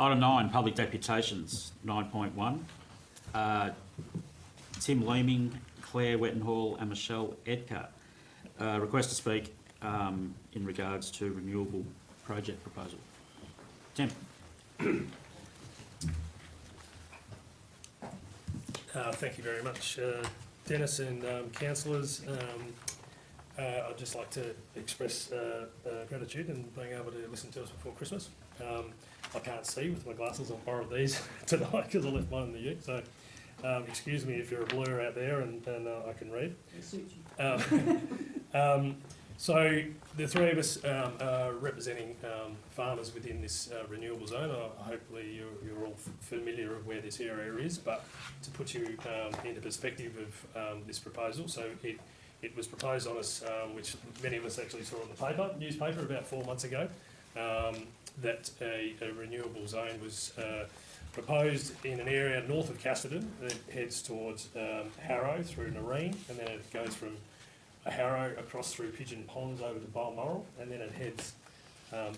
Item 9, public deputations, 9.1. Tim Leeming, Claire Wettenhall and Michelle Edgar request to speak in regards to renewable project proposal. Tim. Thank you very much, Dennis and councillors. I'd just like to express gratitude in being able to listen to us before Christmas. I can't see with my glasses. I borrowed these tonight because I left mine in the ute. So excuse me if you're a blur out there and I can read. So the three of us are representing farmers within this renewable zone. Hopefully you're all familiar with where this area is, but to put you into perspective of this proposal, so it was proposed on us, which many of us actually saw in the newspaper about 4 months ago, that a renewable zone was proposed in an area north of Casterton that heads towards Harrow through Nareen, and then it goes from Harrow across through Pigeon Ponds over to Balmoral, and then it heads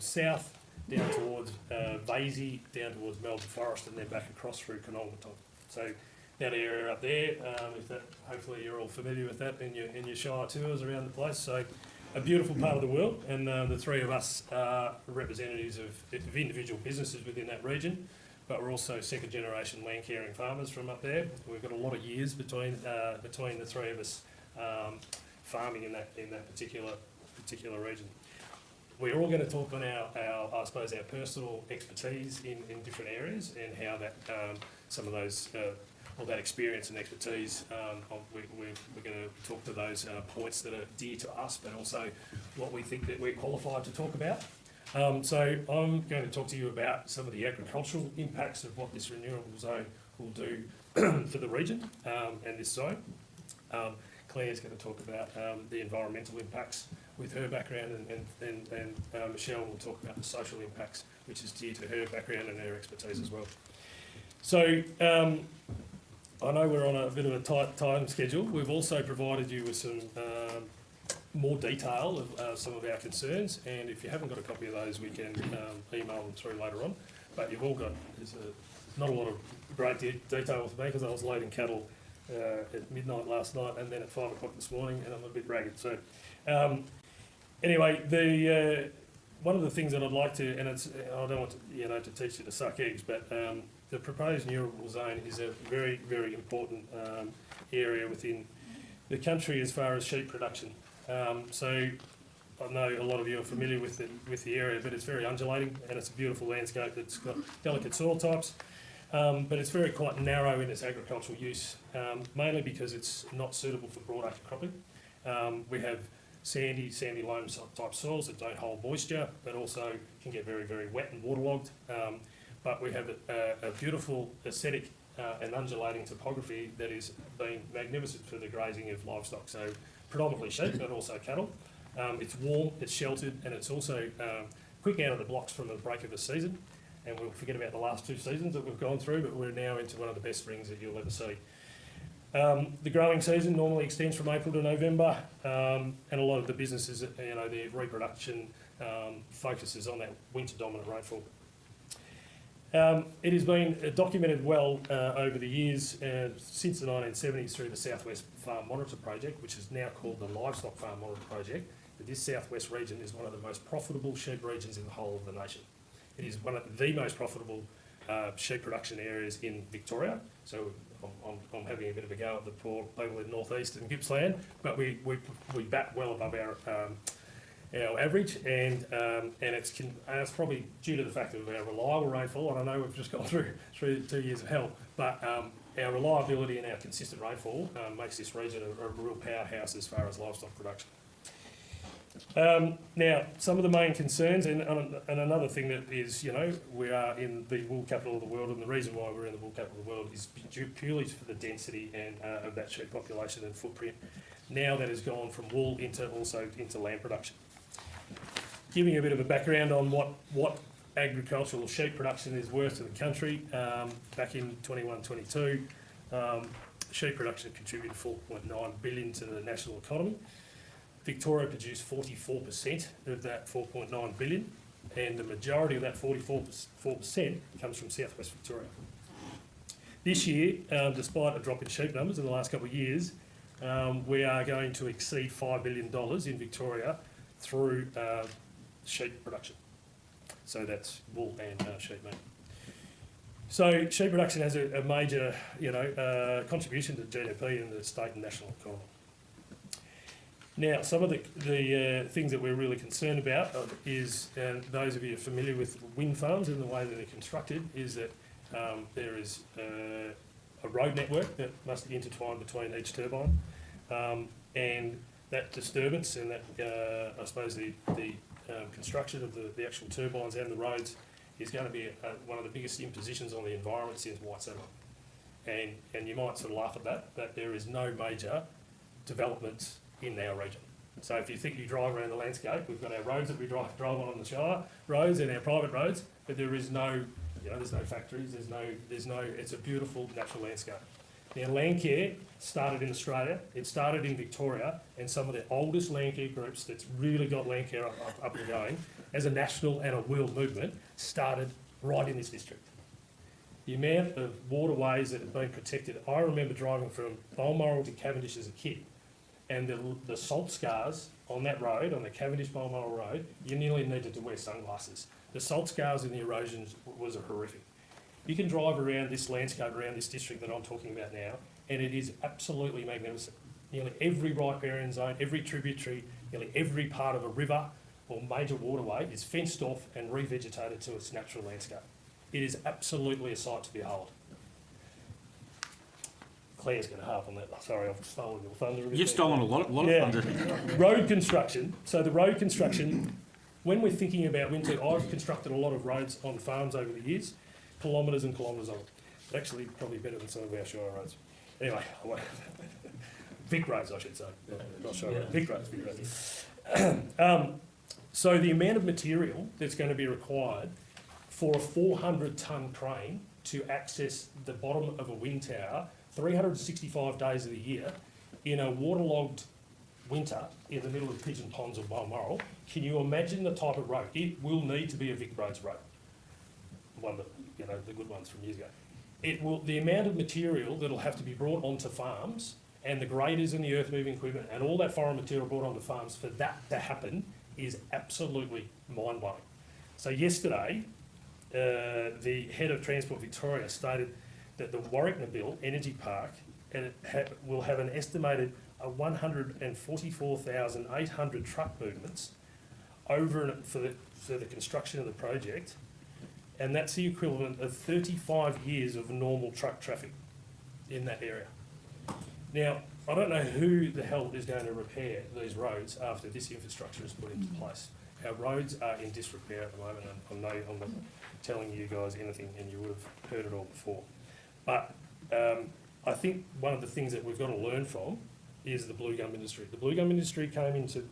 south down towards Vasey, down towards Melbourne Forest, and then back across through Conalmaton. So that area up there, hopefully you're all familiar with that in your Shire tours around the place. So a beautiful part of the world, and the three of us are representatives of individual businesses within that region, but we're also second generation land caring farmers from up there. We've got a lot of years between the three of us farming in that particular region. We're all going to talk on our personal expertise in different areas, and how that some of those all that experience and expertise, we're going to talk to those points that are dear to us, but also what we think that we're qualified to talk about. So I'm going to talk to you about some of the agricultural impacts of what this renewable zone will do for the region and this zone. Claire's going to talk about the environmental impacts with her background, and Michelle will talk about the social impacts, which is dear to her background and her expertise as well. So I know we're on a bit of a tight time schedule. We've also provided you with some more detail of some of our concerns, and if you haven't got a copy of those, we can email them through later on. But you've all got, there's not a lot of great detail with me because I was loading cattle at midnight last night and then at 5 o'clock this morning, and I'm a bit ragged. So anyway, one of the things that I'd like to, and I don't want to, to teach you to suck eggs, but the proposed renewable zone is a very, very important area within the country as far as sheep production. So I know a lot of you are familiar with the area, but it's very undulating and it's a beautiful landscape that's got delicate soil types. But it's quite narrow in its agricultural use, mainly because it's not suitable for broadacre cropping. We have sandy loam type soils that don't hold moisture, but also can get very, very wet and waterlogged. But we have a beautiful aesthetic and undulating topography that is been magnificent for the grazing of livestock, so predominantly sheep, but also cattle. It's warm, it's sheltered, and it's also quick out of the blocks from the break of the season. And we'll forget about the last 2 seasons that we've gone through, but we're now into one of the best springs that you'll ever see. The growing season normally extends from April to November, and a lot of the businesses, their reproduction focuses on that winter-dominant rainfall. It has been documented well over the years, since the 1970s through the SouthWest Farm Monitor Project, which is now called the Livestock Farm Monitor Project, that this southwest region is one of the most profitable sheep regions in the whole of the nation. It is one of the most profitable sheep production areas in Victoria. So I'm having a bit of a go at the poor people in North East and Gippsland, but we bat well above our average, and it's probably due to the fact of our reliable rainfall. And I know we've just gone through 2 years of hell, but our reliability and our consistent rainfall makes this region a real powerhouse as far as livestock production. Now, some of the main concerns, and another thing that is, we are in the wool capital of the world, and the reason why we're in the wool capital of the world is purely for the density and of that sheep population and footprint. Now that has gone from wool into land production. Giving you a bit of a background on what agricultural sheep production is worth to the country, back in 21-22, sheep production contributed 4.9 billion to the national economy. Victoria produced 44% of that 4.9 billion. and the majority of that 44% comes from southwest Victoria. This year, despite a drop in sheep numbers in the last couple of years, we are going to exceed $5 billion in Victoria through sheep production. So that's wool and sheep meat. So sheep production has a major, contribution to GDP in the state and national economy. Now, some of the things that we're really concerned about is, and those of you familiar with wind farms and the way that they're constructed, is that there is a road network that must intertwine between each turbine, and that disturbance and that, I suppose, the construction of the actual turbines and the roads is going to be one of the biggest impositions on the environment since white settlement. And you might sort of laugh at that, but there is no major developments in our region. So if you think you drive around the landscape, we've got our roads that we drive on the Shire roads and our private roads, but there is no, there's no factories, there's no, it's a beautiful natural landscape. Now, Landcare started in Australia, it started in Victoria, and some of the oldest Landcare groups that's really got Landcare up and going, as a national and a world movement, started right in this district. The amount of waterways that have been protected, I remember driving from Balmoral to Cavendish as a kid, and the salt scars on that road, on the Cavendish-Balmoral road, you nearly needed to wear sunglasses. The salt scars and the erosions was horrific. You can drive around this landscape, around this district that I'm talking about now, and it is absolutely magnificent. Nearly every riparian zone, every tributary, nearly every part of a river or major waterway is fenced off and revegetated to its natural landscape. It is absolutely a sight to behold. Claire's going to harp on that. Sorry, I've stolen your thunder. You've stolen a lot of thunder. Road construction. So the road construction, when we're thinking about winter, I've constructed a lot of roads on farms over the years, kilometres and kilometres on them. Actually, probably better than some of our Shire roads. Anyway, Vic roads, I should say. Not Shire roads. Vic roads. So the amount of material that's going to be required for a 400-tonne crane to access the bottom of a wind tower 365 days of the year in a waterlogged winter in the middle of Pigeon Ponds or Balmoral, can you imagine the type of road? It will need to be a Vic Roads road. One of the good ones from years ago. The amount of material that'll have to be brought onto farms, and the graders and the earth moving equipment and all that foreign material brought onto farms for that to happen is absolutely mind-blowing. So yesterday, the head of Transport Victoria stated that the Warwicknabill Energy Park will have an estimated 144,800 truck movements over for the construction of the project, and that's the equivalent of 35 years of normal truck traffic in that area. Now, I don't know who the hell is going to repair these roads after this infrastructure is put into place. Our roads are in disrepair at the moment, and I know I'm not telling you guys anything, and you would have heard it all before. But I think one of the things that we've got to learn from is the blue gum industry. The blue gum industry came into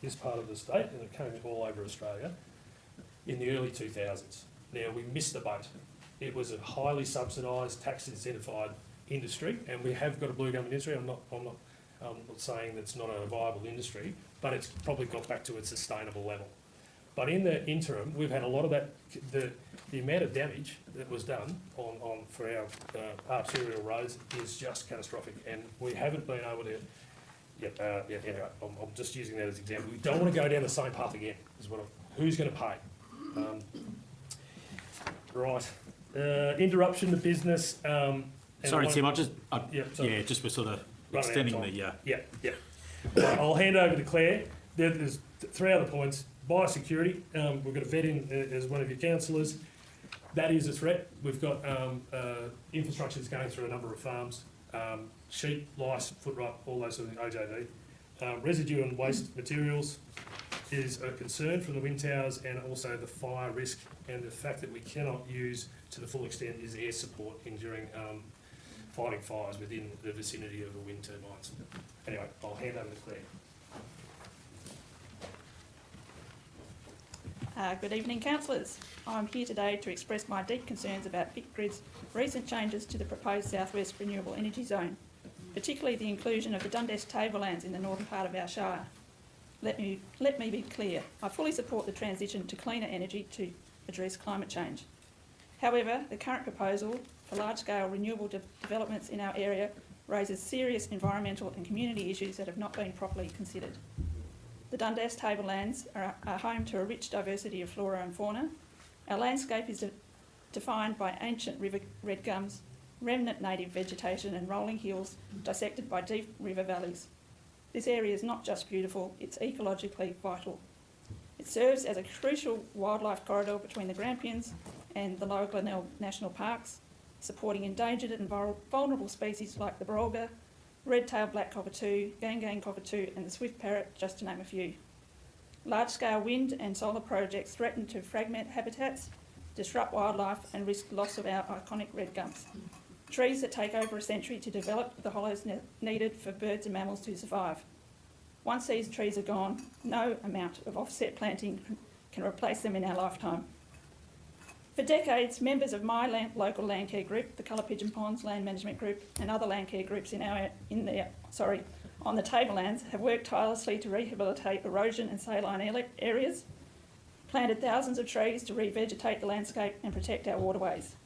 this part of the state, and it came all over Australia in the early 2000s. Now, we missed the boat. It was a highly subsidised, tax incentivised industry, and we have got a blue gum industry. I'm not saying that's not a viable industry, but it's probably got back to its sustainable level. But in the interim, we've had a lot of that. The amount of damage that was done for our arterial roads is just catastrophic, and we haven't been able to. Anyway, I'm just using that as an example. We don't want to go down the same path again. Who's going to pay? Right. Interruption to business. Sorry, Tim. Just we're sort of extending the. Yeah. I'll hand over to Claire. There's three other points. Biosecurity, we've got a vet in as one of your councillors. That is a threat. We've got infrastructure that's going through a number of farms. Sheep, lice, foot rot, all those sort of things, OJV. Residue and waste materials is a concern from the wind towers, and also the fire risk, and the fact that we cannot use to the full extent is air support during fighting fires within the vicinity of the wind turbines. Anyway, I'll hand over to Claire. Good evening, councillors. I'm here today to express my deep concerns about VicGrid's recent changes to the proposed Southwest Renewable Energy Zone, particularly the inclusion of the Dundas Tablelands in the northern part of our Shire. let me be clear. I fully support the transition to cleaner energy to address climate change. However, the current proposal for large-scale renewable developments in our area raises serious environmental and community issues that have not been properly considered. The Dundas Tablelands are home to a rich diversity of flora and fauna. Our landscape is defined by ancient river red gums, remnant native vegetation and rolling hills dissected by deep river valleys. This area is not just beautiful, it's ecologically vital. It serves as a crucial wildlife corridor between the Grampians and the Lower Glenelg National Parks, supporting endangered and vulnerable species like the barolga, red-tailed black cockatoo, gang cockatoo and the swift parrot, just to name a few. Large-scale wind and solar projects threaten to fragment habitats, disrupt wildlife and risk loss of our iconic red gums. Trees that take over a century to develop the hollows needed for birds and mammals to survive. Once these trees are gone, no amount of offset planting can replace them in our lifetime. For decades, members of my local land care group, the Colour Pigeon Ponds Land Management Group, and other land care groups on the Tablelands have worked tirelessly to rehabilitate erosion and saline areas, planted thousands of trees to revegetate the landscape and protect our waterways.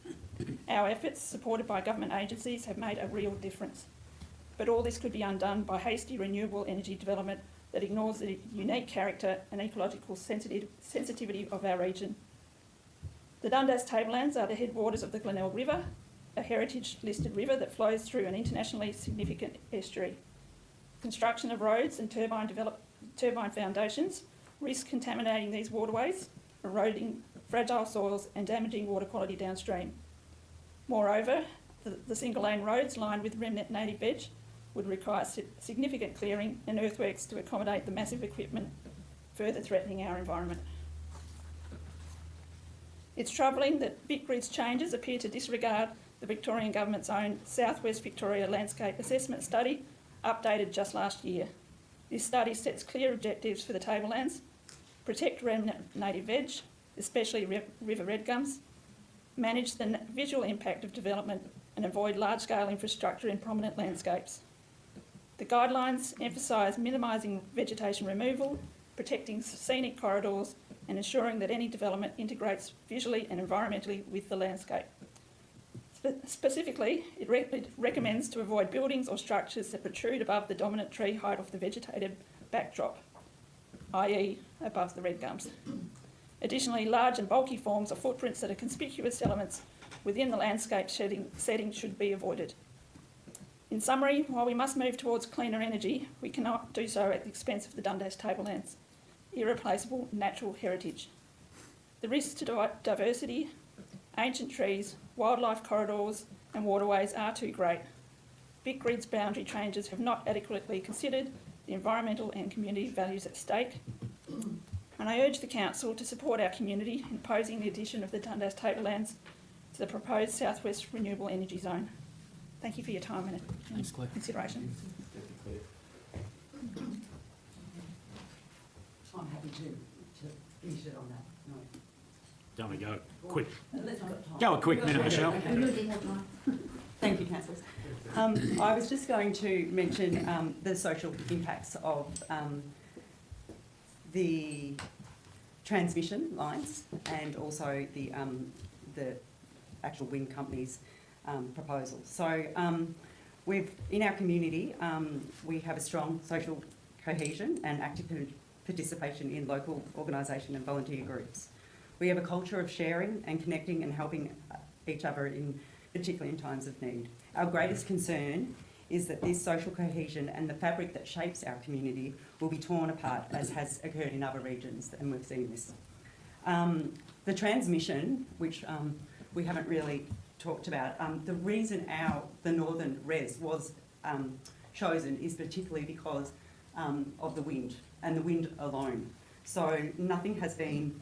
Our efforts, supported by government agencies, have made a real difference. But all this could be undone by hasty renewable energy development that ignores the unique character and ecological sensitivity of our region. The Dundas Tablelands are the headwaters of the Glenelg River, a heritage-listed river that flows through an internationally significant estuary. Construction of roads and turbine foundations risk contaminating these waterways, eroding fragile soils and damaging water quality downstream. Moreover, the single-lane roads lined with remnant native veg would require significant clearing and earthworks to accommodate the massive equipment, further threatening our environment. It's troubling that VicGrid's changes appear to disregard the Victorian Government's own Southwest Victoria Landscape Assessment Study, updated just last year. This study sets clear objectives for the Tablelands: protect remnant native veg, especially river red gums, manage the visual impact of development and avoid large-scale infrastructure in prominent landscapes. The guidelines emphasise minimising vegetation removal, protecting scenic corridors and ensuring that any development integrates visually and environmentally with the landscape. Specifically, it recommends to avoid buildings or structures that protrude above the dominant tree height of the vegetated backdrop, i.e. above the red gums. Additionally, large and bulky forms or footprints that are conspicuous elements within the landscape setting should be avoided. In summary, while we must move towards cleaner energy, we cannot do so at the expense of the Dundas Tablelands' irreplaceable natural heritage. The risks to diversity, ancient trees, wildlife corridors and waterways are too great. VicGrid's boundary changes have not adequately considered the environmental and community values at stake, and I urge the Council to support our community in opposing the addition of the Dundas Tablelands to the proposed Southwest Renewable Energy Zone. Thank you for your time and Thanks, Claire. consideration. I'm happy to finish it on that note. Don't we go quick? Let's not have time. Go a quick minute, Michelle. Thank you, councillors. I was just going to mention the social impacts of the transmission lines and also the actual wind company's proposal. So in our community, we have a strong social cohesion and active participation in local organisation and volunteer groups. We have a culture of sharing and connecting and helping each other, particularly in times of need. Our greatest concern is that this social cohesion and the fabric that shapes our community will be torn apart, as has occurred in other regions, and we've seen this. The transmission, which we haven't really talked about, the reason the northern res was chosen is particularly because of the wind, and the wind alone. So nothing has been,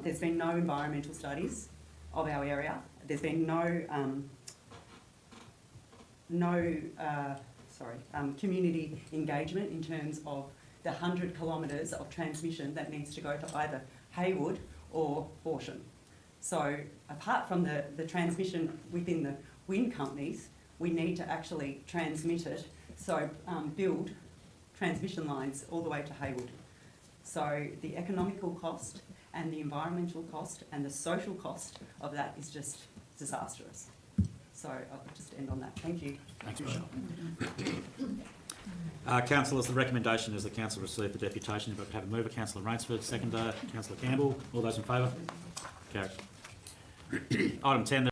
there's been no environmental studies of our area. There's been no community engagement in terms of the 100 kilometres of transmission that needs to go to either Haywood or Horsham. So apart from the transmission within the wind companies, we need to actually transmit it, so build transmission lines all the way to Haywood. So the economical cost and the environmental cost and the social cost of that is just disastrous. So I'll just end on that. Thank you. Thanks, Michelle. Councillors, the recommendation is the council receive the deputation. But have a mover, Councillor Rainsford, seconder, Councillor Campbell. All those in favour? Carried. Item 10.